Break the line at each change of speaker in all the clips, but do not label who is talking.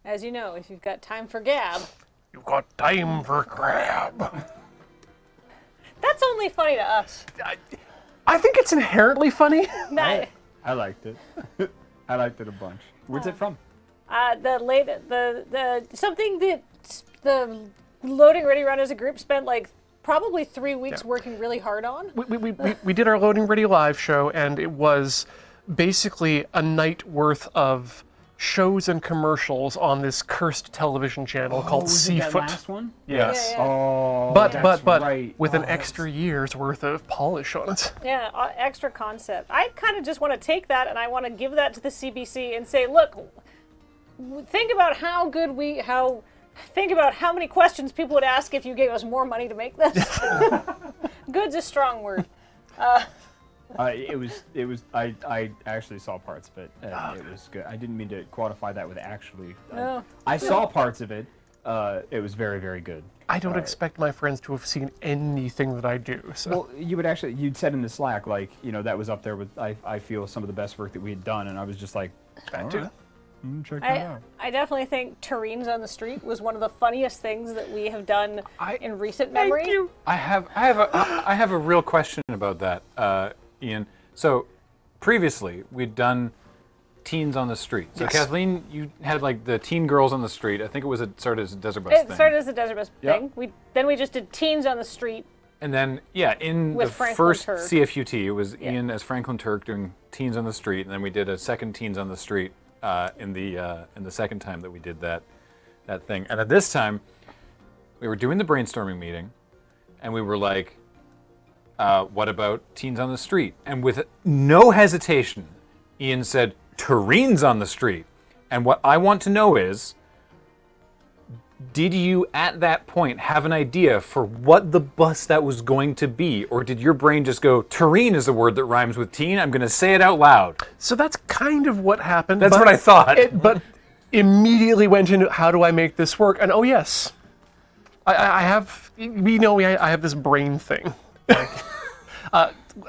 As you know, if you've got time for gab.
You've got time for grab.
That's only funny to us.
I think it's inherently funny.
I liked it. I liked it a bunch. Where's it from?
Something that the Loading Ready Run as a group spent like probably 3 weeks working really hard on.
We did our Loading Ready live show, and it was basically a night worth of shows and commercials on this cursed television channel called Seafoot.
That last one?
Yes.
Yeah.
Oh,
But
right.
with an extra year's worth of polish on it.
Yeah, extra concept. I kind of just want to take that and I want to give that to the CBC and say, look, think about how many questions people would ask if you gave us more money to make this. Good's a strong word.
I actually saw parts of it, and it was good. I didn't mean to quantify that with actually.
No.
I saw parts of it. It was very, very good.
I don't expect my friends to have seen anything that I do. So.
Well, you'd said in the Slack, like, that was up there with, I feel, some of the best work that we had done, and I was just like,
that too.
Right. Check that out.
I definitely think Tureens on the Street was one of the funniest things that we have done in recent memory.
Thank you.
I have a real question about that, Ian. So previously we'd done Teens on the Street. So
yes.
Kathleen, you had like the Teen Girls on the Street. I think it started as a Desert Bus thing.
It started as a Desert Bus thing. Then we just did Teens on the Street.
And then in
with
the
Franklin
first
Turk.
CFUT, it was Ian as Franklin Turk doing Teens on the Street, and then we did a second Teens on the Street in the second time that we did that thing. And at this time, we were doing the brainstorming meeting, and we were like, what about Teens on the Street? And with no hesitation, Ian said, Tureens on the Street. And what I want to know is, did you at that point have an idea for what the bus that was going to be? Or did your brain just go, Tureen is a word that rhymes with teen, I'm going to say it out loud?
So that's kind of what happened.
That's what I thought.
But immediately went into, how do I make this work? And oh yes, I have this brain thing.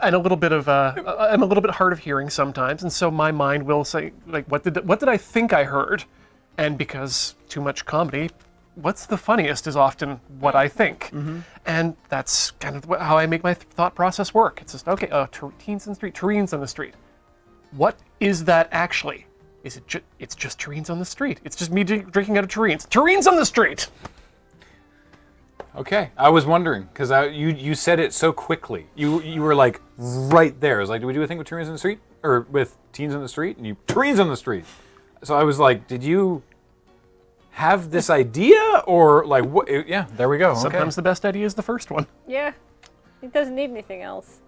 And a little bit of, I'm a little bit hard of hearing sometimes, and so my mind will say, like, what did I think I heard? And because too much comedy, what's the funniest is often what I think. Mm-hmm. And that's kind of how I make my thought process work. It's just, okay, Teens on the Street, Tureens on the Street. What is that actually? Is it it's just Tureens on the Street. It's just me drinking out of Tureens. Tureens on the Street!
Okay, I was wondering, because you said it so quickly. You were like, right there. I was like, do we do a thing with Tureens on the Street? Or with Teens on the Street? And you, Tureens on the Street. So I was like, did you have this idea, or like what? Yeah, there we go.
Sometimes the best idea is the first one.
Yeah, it doesn't need anything else.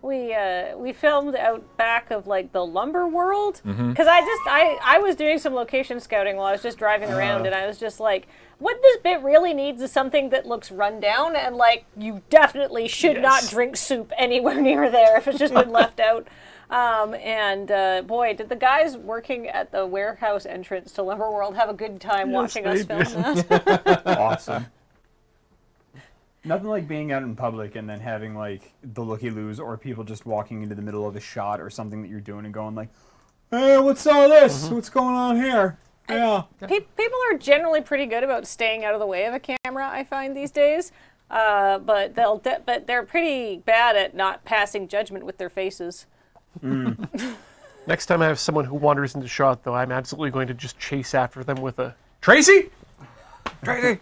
We filmed out back of like the lumber world because I was doing some location scouting while I was just driving around, and I was just like, what this bit really needs is something that looks run down, and like you definitely should not drink soup anywhere near there if it's just been left out. Boy, did the guys working at the warehouse entrance to Lumber World have a good time watching us film that.
Awesome. Nothing like being out in public and then having like the looky-loos or people just walking into the middle of a shot or something that you're doing and going like, hey, what's all this? What's going on here? Yeah.
People are generally pretty good about staying out of the way of a camera, I find these days. But they're pretty bad at not passing judgment with their faces.
Next time I have someone who wanders into shot, though, I'm absolutely going to just chase after them with a Tracy! Tracy!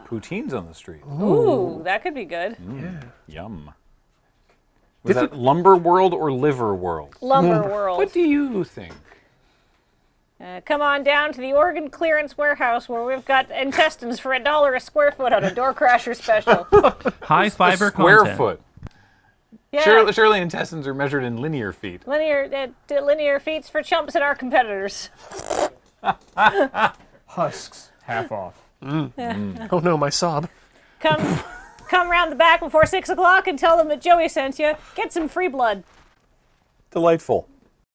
Poutines on the Street.
Ooh, that could be good.
Yeah.
Yum. Was that Lumber World or Liver World?
Lumber World.
What do you think?
Come on down to the Oregon Clearance Warehouse where we've got intestines for $1 a square foot on a Door Crasher special.
High fiber
Square
content.
foot.
Yeah.
Surely intestines are measured in linear feet.
Linear feets for chumps and our competitors.
Husks, half off.
Oh no, my sob.
Come round the back before 6 o'clock and tell them that Joey sent you. Get some free blood.
Delightful.